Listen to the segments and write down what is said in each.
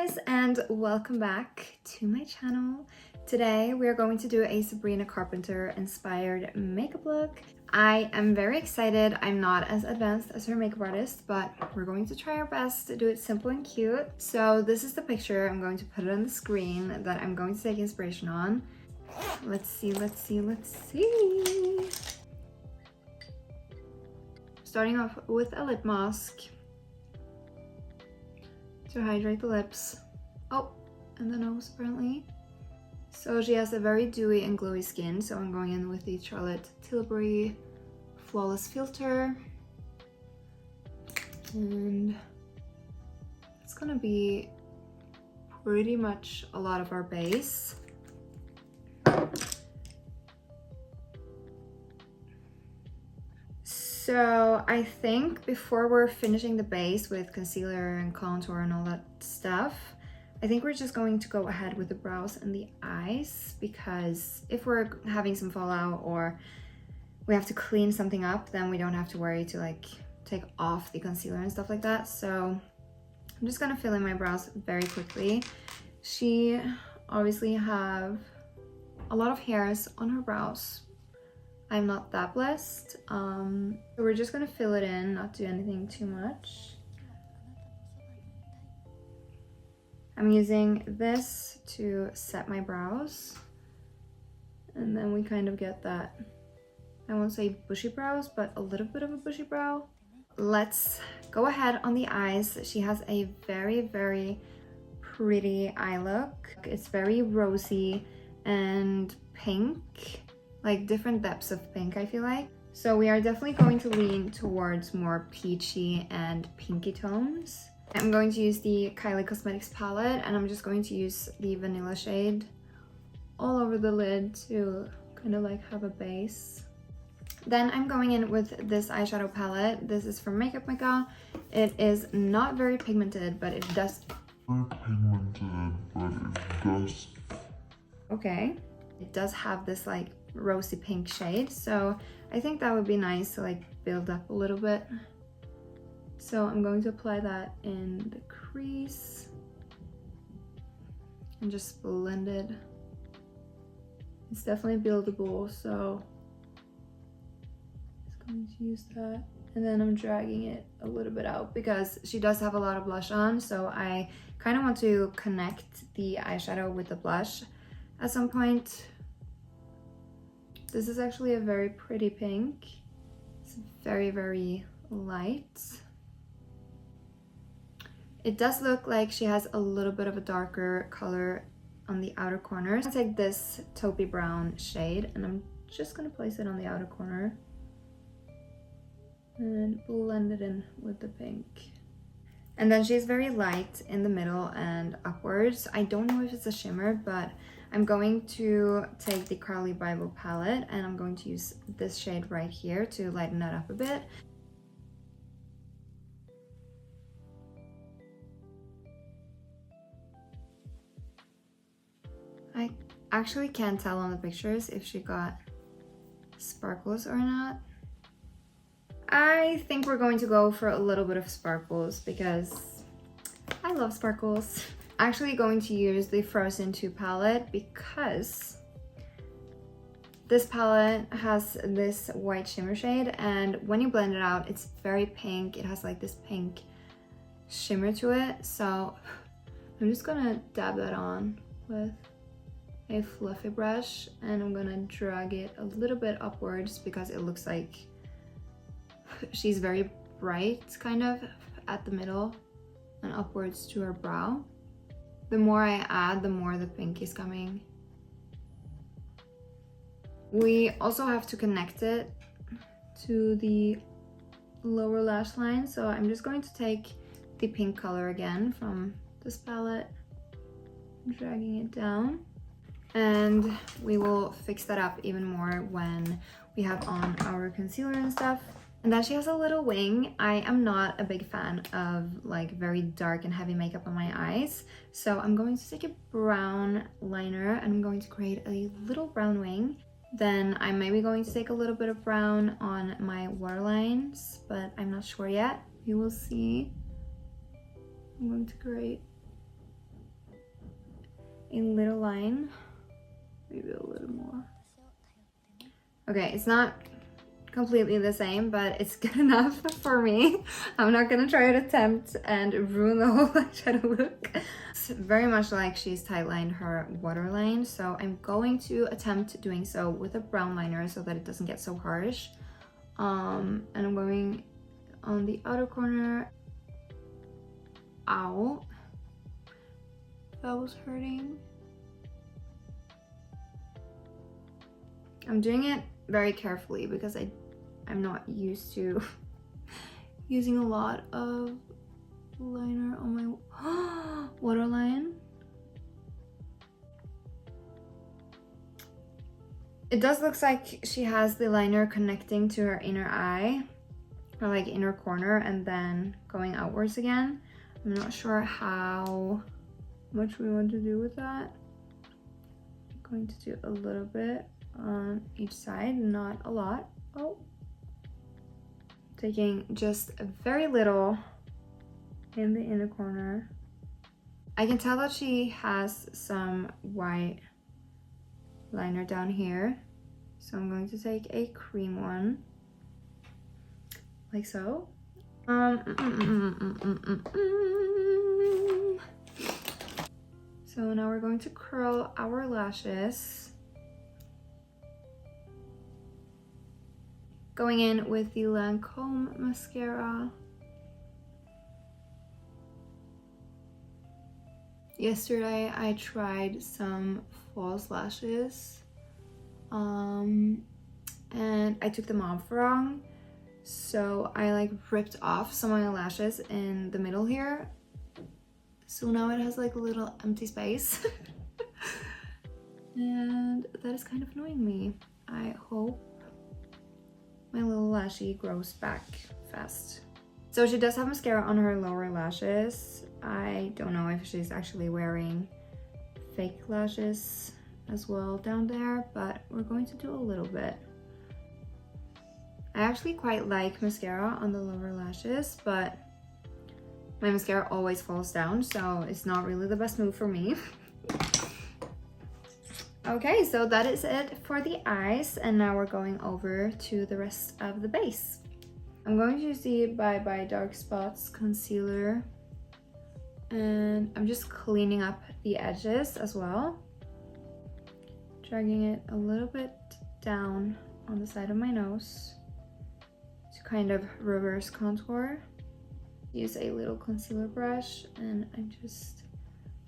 guys, and welcome back to my channel. Today we are going to do a Sabrina Carpenter inspired makeup look. I am very excited. I'm not as advanced as her makeup artist, but we're going to try our best to do it simple and cute. So this is the picture. I'm going to put it on the screen that I'm going to take inspiration on. Let's see. Starting off with a lip mask to hydrate the lips. Oh, and the nose apparently. So she has a very dewy and glowy skin, so I'm going in with the Charlotte Tilbury Flawless Filter. And it's gonna be pretty much a lot of our base. So I think before we're finishing the base with concealer and contour and all that stuff, I think we're just going to go ahead with the brows and the eyes, because if we're having some fallout or we have to clean something up, then we don't have to worry to like take off the concealer and stuff like that. So I'm just gonna fill in my brows very quickly. She obviously have a lot of hairs on her brows. I'm not that blessed. So we're just gonna fill it in, not do anything too much. I'm using this to set my brows. And then we kind of get that, I won't say bushy brows, but a little bit of a bushy brow. Let's go ahead on the eyes. She has a very, very pretty eye look. It's very rosy and pink. Like different depths of pink, I feel like. So we are definitely going to lean towards more peachy and pinky tones. I'm going to use the Kylie Cosmetics palette, and I'm just going to use the vanilla shade all over the lid to kind of like have a base. Then I'm going in with this eyeshadow palette. This is from Makeup Mecca. It is not very pigmented, but it does... Okay. It does have this like rosy pink shade, so I think that would be nice to like build up a little bit. So I'm going to apply that in the crease and just blend it. It's definitely buildable, so I'm just going to use that. And then I'm dragging it a little bit out because she does have a lot of blush on, so I kind of want to connect the eyeshadow with the blush at some point. This is actually a very pretty pink. It's very, very light. It does look like she has a little bit of a darker color on the outer corners. I'll take this taupey brown shade and I'm just gonna place it on the outer corner and blend it in with the pink. And then she's very light in the middle and upwards. I don't know if it's a shimmer, but I'm going to take the Carly Bible palette and I'm going to use this shade right here to lighten that up a bit. I actually can't tell on the pictures if she got sparkles or not. I think we're going to go for a little bit of sparkles because I love sparkles. Actually going to use the Frozen 2 palette because this palette has this white shimmer shade, and when you blend it out, it's very pink. It has like this pink shimmer to it. So I'm just gonna dab that on with a fluffy brush, and I'm gonna drag it a little bit upwards because it looks like she's very bright kind of at the middle and upwards to her brow. The more I add, the more the pink is coming. We also have to connect it to the lower lash line, so I'm just going to take the pink color again from this palette, dragging it down, and we will fix that up even more when we have on our concealer and stuff. And then she has a little wing. I am not a big fan of like very dark and heavy makeup on my eyes. So I'm going to take a brown liner and I'm going to create a little brown wing. Then I'm maybe going to take a little bit of brown on my waterlines, but I'm not sure yet. We will see. I'm going to create a little line, maybe a little more. Okay, it's not completely the same, but it's good enough for me. I'm not gonna try to attempt and ruin the whole eyeshadow look. It's very much like she's tightlined her waterline, so I'm going to attempt doing so with a brown liner so that it doesn't get so harsh. And I'm going on the outer corner. Ow, that was hurting. I'm doing it very carefully because I'm not used to using a lot of liner on my waterline. It does look like she has the liner connecting to her inner eye, or like inner corner, and then going outwards again. I'm not sure how much we want to do with that. I'm going to do a little bit on each side, not a lot. Oh, taking just a very little in the inner corner. I can tell that she has some white liner down here, so I'm going to take a cream one, like so. So now we're going to curl our lashes, going in with the Lancome mascara. Yesterday I tried some false lashes and I took them off wrong, so I like ripped off some of my lashes in the middle here, so now it has like a little empty space and that is kind of annoying me. I hope my little lashy grows back fast. So she does have mascara on her lower lashes. I don't know if she's actually wearing fake lashes as well down there, but we're going to do a little bit. I actually quite like mascara on the lower lashes, but my mascara always falls down, so it's not really the best move for me. Okay, so that is it for the eyes, and now we're going over to the rest of the base. I'm going to use the Bye Bye Dark Spots concealer, and I'm just cleaning up the edges as well, dragging it a little bit down on the side of my nose to kind of reverse contour. Use a little concealer brush and I'm just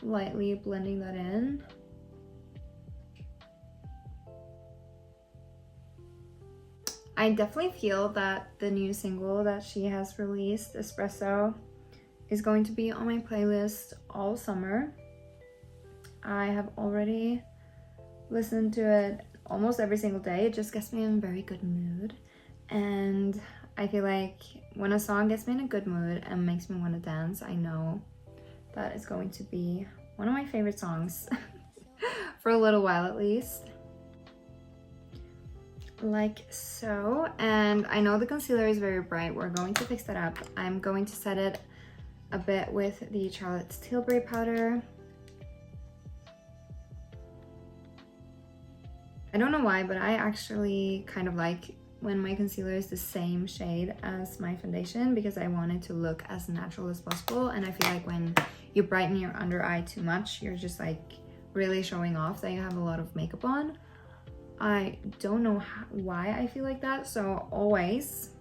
lightly blending that in. I definitely feel that the new single that she has released, Espresso, is going to be on my playlist all summer. I have already listened to it almost every single day. It just gets me in a very good mood, and I feel like when a song gets me in a good mood and makes me want to dance, I know that it's going to be one of my favorite songs for a little while at least. Like so. And I know the concealer is very bright. We're going to fix that up. I'm going to set it a bit with the Charlotte's Tilbury powder. I don't know why, but I actually kind of like when my concealer is the same shade as my foundation, because I want it to look as natural as possible. And I feel like when you brighten your under eye too much, you're just like really showing off that you have a lot of makeup on. I don't know why I feel like that. So always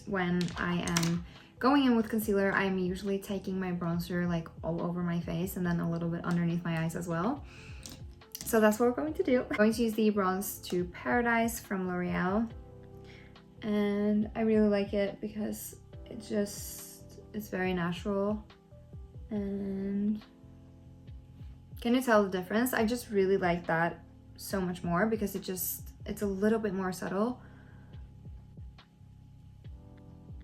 when I am going in with concealer, I'm usually taking my bronzer like all over my face and then a little bit underneath my eyes as well. So that's what we're going to do. I'm going to use the Bronze to Paradise from L'Oreal. And I really like it because it's very natural. And can you tell the difference? I just really like that so much more because it's a little bit more subtle.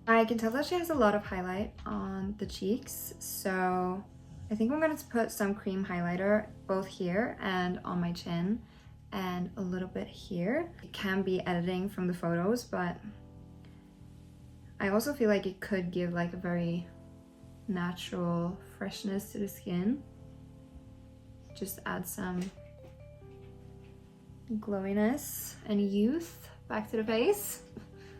I can tell that she has a lot of highlight on the cheeks, so I think I'm going to put some cream highlighter both here and on my chin and a little bit here. It can be editing from the photos, but I also feel like it could give like a very natural freshness to the skin. just add some glowiness and youth back to the face.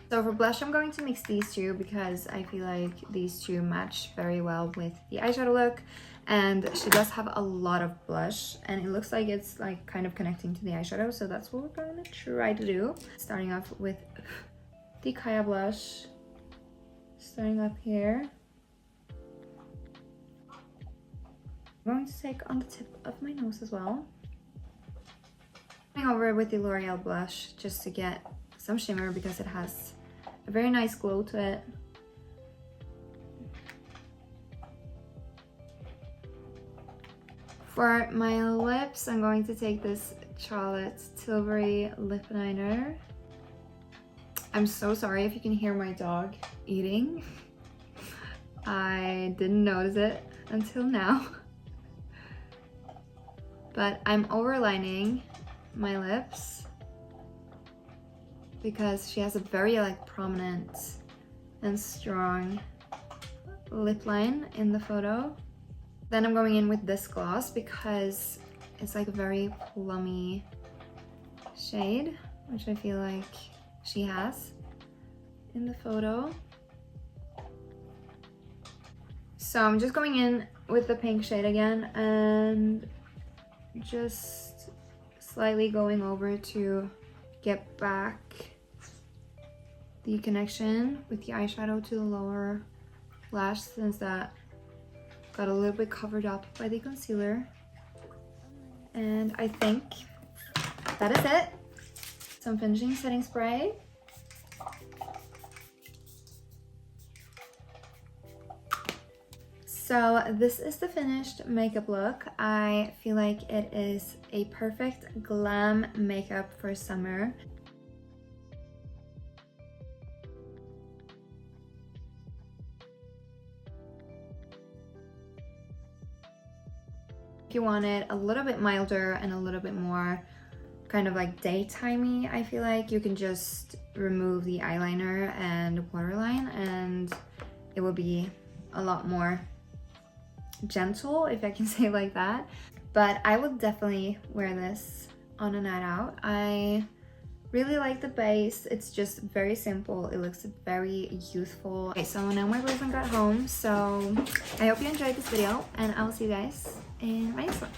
So for blush, I'm going to mix these two because I feel like these two match very well with the eyeshadow look. And she does have a lot of blush and it looks like it's like kind of connecting to the eyeshadow. So that's what we're going to try to do. Starting off with the Kaya blush. Starting up here. I'm going to take on the tip of my nose as well. Going over with the L'Oreal blush just to get some shimmer because it has a very nice glow to it. For my lips, I'm going to take this Charlotte Tilbury lip liner. I'm so sorry if you can hear my dog eating. I didn't notice it until now. But I'm overlining my lips because she has a very like prominent and strong lip line in the photo. Then I'm going in with this gloss because it's like a very plummy shade, which I feel like she has in the photo. So I'm just going in with the pink shade again and just slightly going over to get back the connection with the eyeshadow to the lower lash, since that got a little bit covered up by the concealer. And I think that is it. Some finishing setting spray. So this is the finished makeup look. I feel like it is a perfect glam makeup for summer. If you want it a little bit milder and a little bit more kind of like daytimey, I feel like you can just remove the eyeliner and waterline and it will be a lot more gentle, if I can say it like that. But I would definitely wear this on a night out. I really like the base. It's just very simple. It looks very youthful. Okay, so now my boyfriend got home, so I hope you enjoyed this video and I will see you guys in my next one.